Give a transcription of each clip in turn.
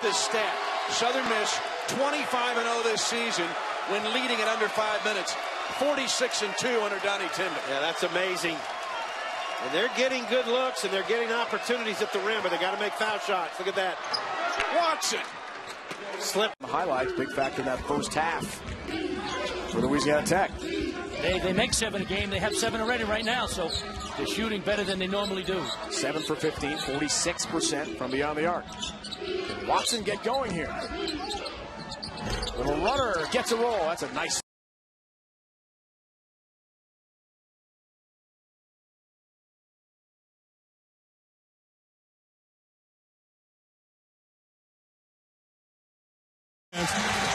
This stat, Southern Miss 25-0 this season when leading at under 5 minutes. 46-2 under Donnie Tyndall. Yeah, that's amazing. And they're getting good looks and they're getting opportunities at the rim, but they got to make foul shots. Look at that. Watson. Slip. Highlights, big factor in that first half for Louisiana Tech. They make 7 a game. They have 7 already right now, so they're shooting better than they normally do. 7 for 15, 46% from beyond the arc. Can Watson get going here? Little runner gets a roll. That's a nice.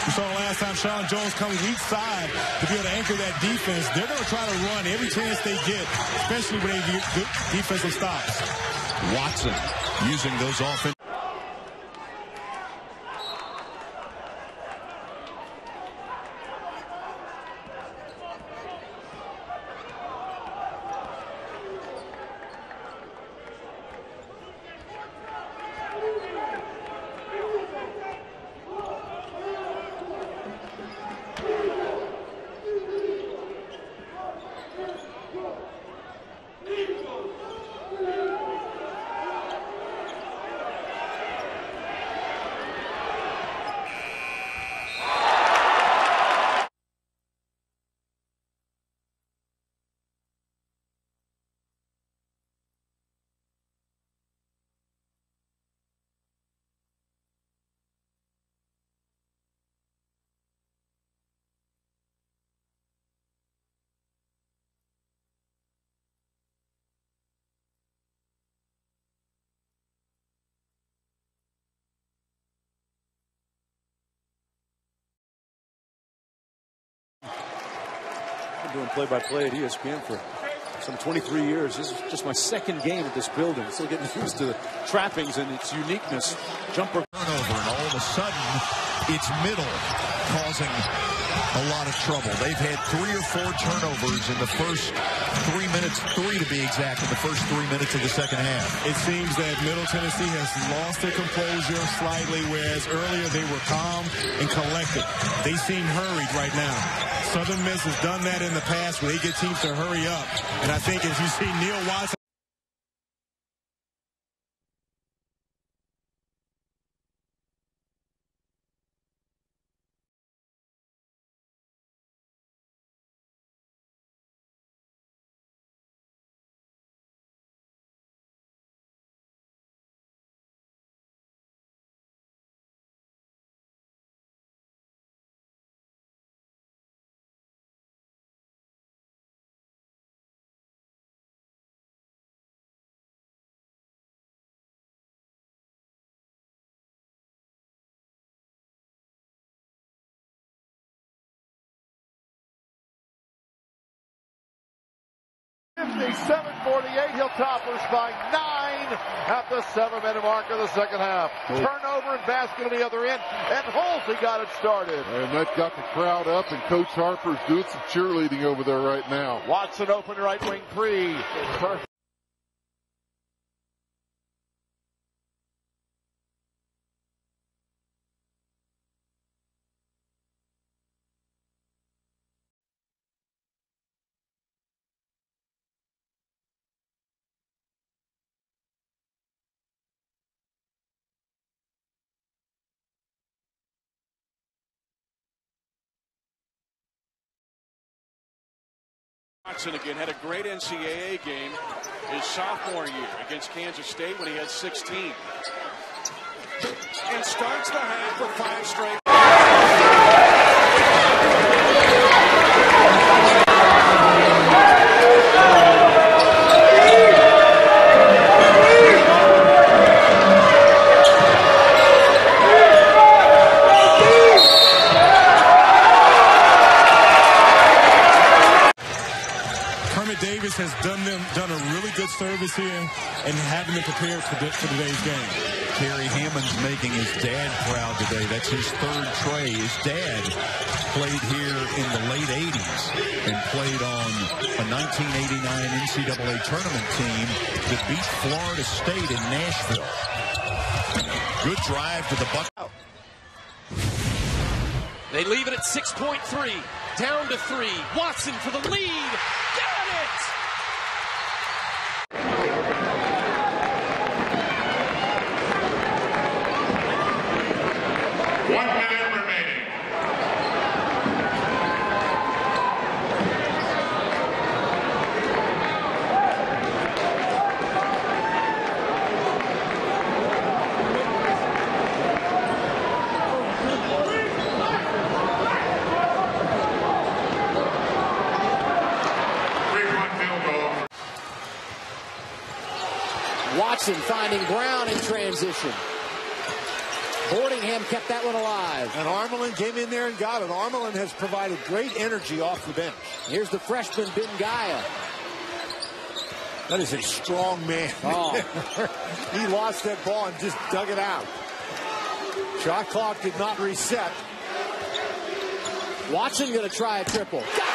We saw last time Sean Jones come weak side to be able to anchor that defense. They're going to try to run every chance they get, especially when they get good defensive stops. Watson using those offense. I've been doing play-by-play at ESPN for some 23 years. This is just my second game at this building. Still getting used to the trappings and its uniqueness. Jumper Turnover, and all of a sudden, it's middle causing a lot of trouble. They've had 3 or 4 turnovers in the first 3 minutes, 3 to be exact, in the first 3 minutes of the second half. It seems that Middle Tennessee has lost their composure slightly, whereas earlier they were calm and collected. They seem hurried right now. Southern Miss has done that in the past where they get teams to hurry up. And I think as you see Neil Watson. He'll top us by 9 at the 7-minute mark of the second half. Turnover and basket on the other end, and Halsey got it started. And that got the crowd up, and Coach Harper's doing some cheerleading over there right now. Watson open right wing 3. Watson again had a great NCAA game his sophomore year against Kansas State when he had 16. And starts the half with 5 straight. Davis has done a really good service here and having them prepared for today's game. Terry Hammond's making his dad proud today. That's his 3rd tray. His dad played here in the late 80s and played on a 1989 NCAA tournament team that beat Florida State in Nashville. Good drive to the bucket. They leave it at 6.3. Down to 3. Watson for the lead. Got it! One minute remaining. Watson finding Brown in transition. Boardingham kept that one alive. And Armelin came in there and got it. Armelin has provided great energy off the bench. Here's the freshman, Bengaya. That is a strong man. Oh. He lost that ball and just dug it out. Shot clock did not reset. Watson going to try a triple. Got it!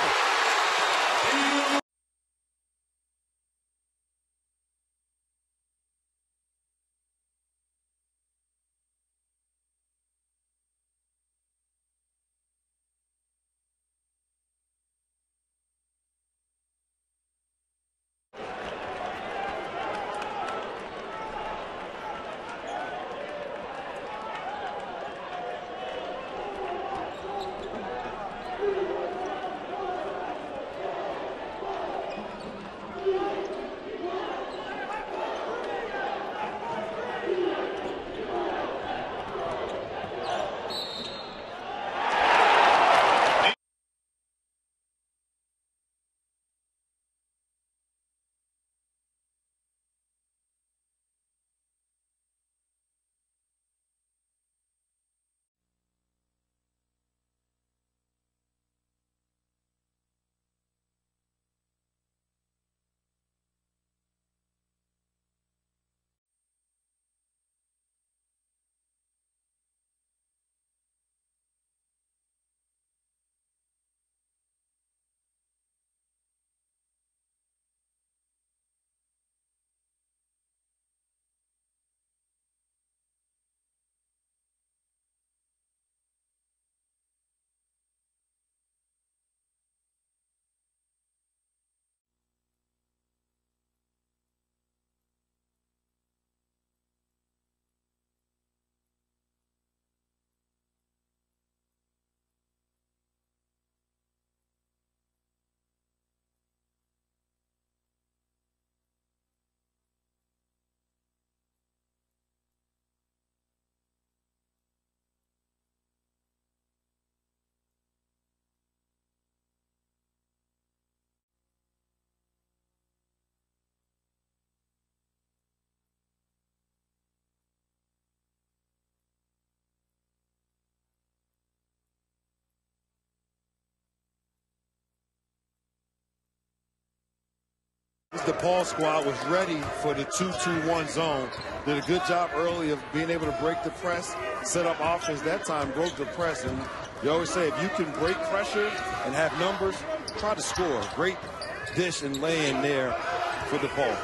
The Paul squad was ready for the 2-2-1 zone. Did a good job early of being able to break the press, set up offense. That time broke the press. And you always say if you can break pressure and have numbers, try to score. Great dish and lay in there for DePaul.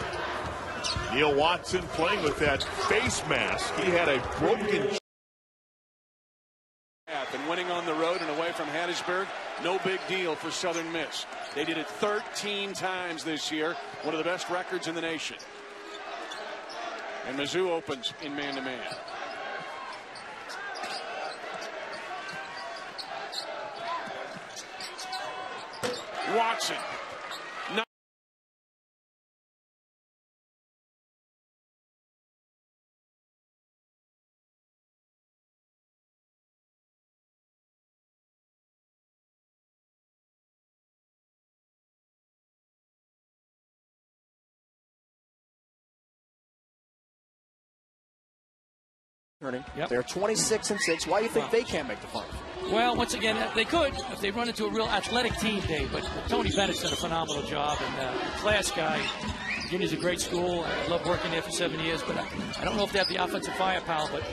Neil Watson playing with that face mask. He had a broken and winning on the road and away from Hattiesburg, no big deal for Southern Miss. They did it 13 times this year, one of the best records in the nation. And Mizzou opens in man-to-man. Watson. Yep. They're 26-6. Why do you think they can't make the final? Well, once again, they could if they run into a real athletic team, Dave. But Tony Bennett's done a phenomenal job, and class guy. Virginia's a great school. I love working there for 7 years, but I don't know if they have the offensive firepower. But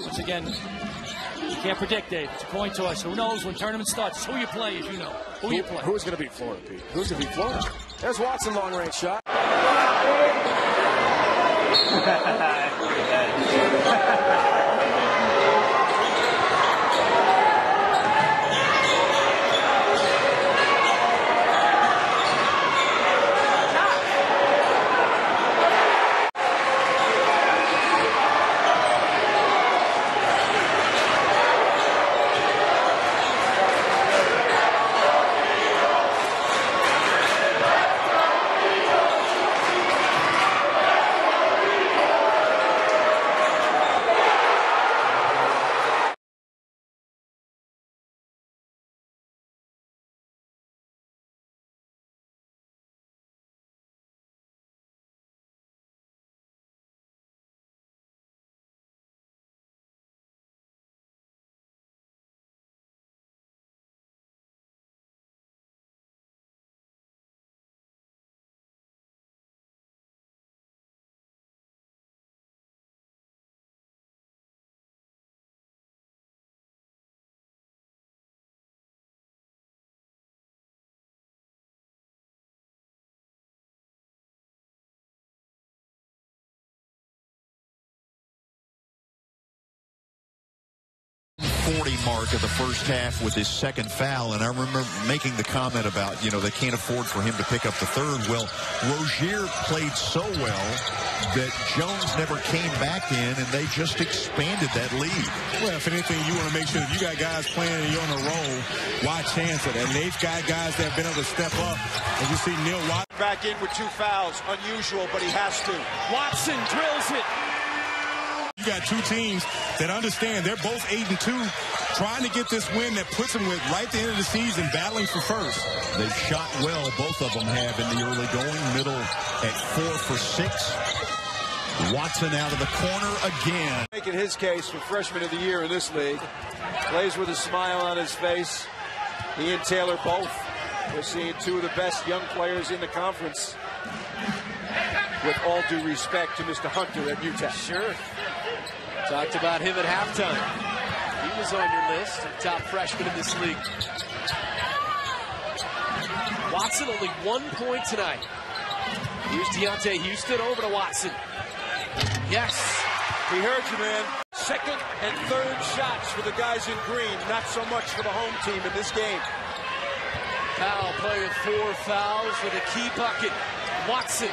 once again, you can't predict, Dave. It's a coin toss. Who knows when tournament starts? It's who you play, as you know. Who you play. Who's going to beat Florida, Pete? Who's going to beat Florida? There's Watson, long-range shot. 6:40 mark of the first half with his second foul. And I remember making the comment about, you know, they can't afford for him to pick up the third. Well, Rozier played so well that Jones never came back in, and they just expanded that lead. Well, if anything, you want to make sure that you got guys playing and you're on a roll, why chance it? And they've got guys that have been able to step up. As you see Neil Watson back in with 2 fouls. Unusual, but he has to. Watson drills it. You got 2 teams that understand they're both 8-2, trying to get this win that puts them with right at the end of the season battling for first. They've shot well, both of them have in the early going. Middle at 4 for 6. Watson out of the corner again. Making his case for freshman of the year in this league. Plays with a smile on his face. He and Taylor both. We're seeing 2 of the best young players in the conference. With all due respect to Mr. Hunter at UTEP. Sure. Talked about him at halftime. He was on your list of top freshmen in this league. Watson only 1 point tonight. Here's Deontay Houston over to Watson. Yes. He heard you, man. Second and third shots for the guys in green. Not so much for the home team in this game. Powell playing 4 fouls with a key bucket. Watson.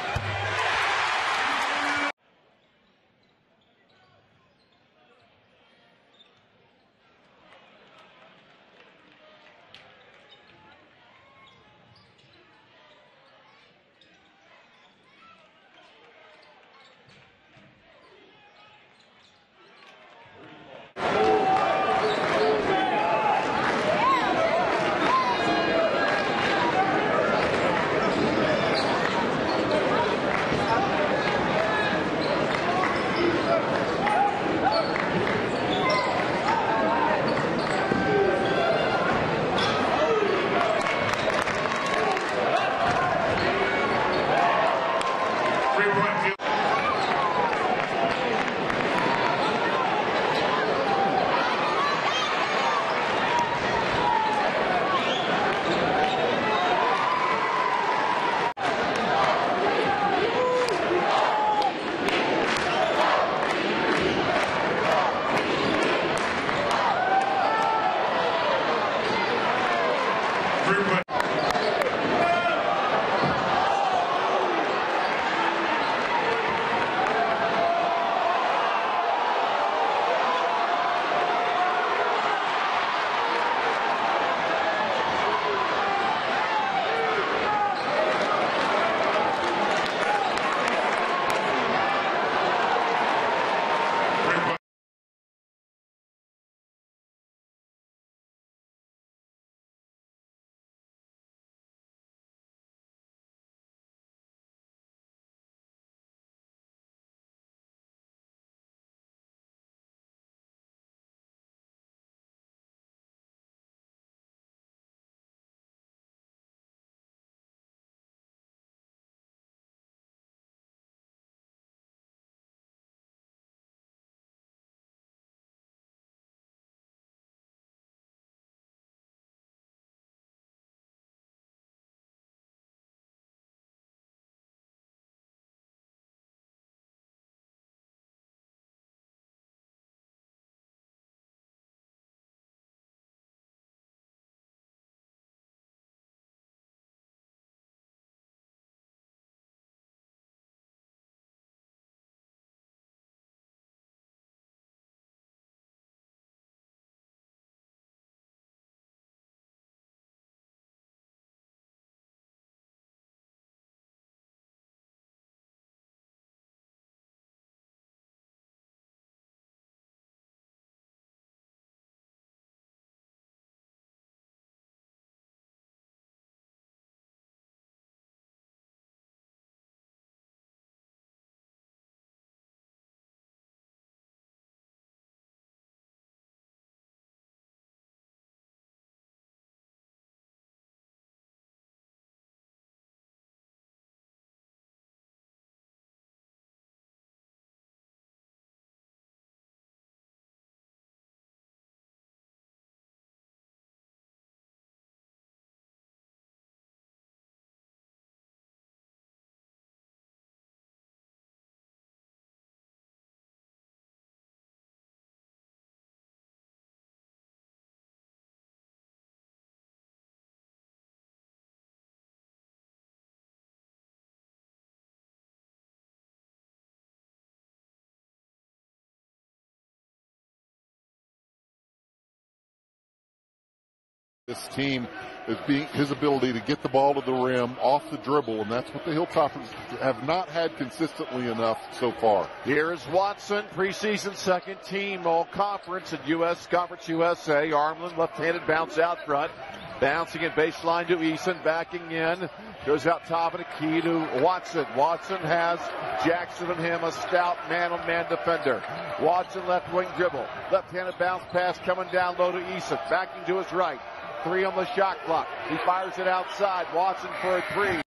This team is his ability to get the ball to the rim off the dribble, and that's what the Hilltoppers have not had consistently enough so far. Here is Watson, preseason second team all conference at U.S. Conference USA. Armland left-handed bounce out front. Bouncing at baseline to Eason, backing in. Goes out top of the key to Watson. Watson has Jackson and him, a stout man-on-man defender. Watson left wing dribble. Left-handed bounce pass coming down low to Eason. Backing to his right. 3 on the shot clock. He fires it outside. Watson for a 3.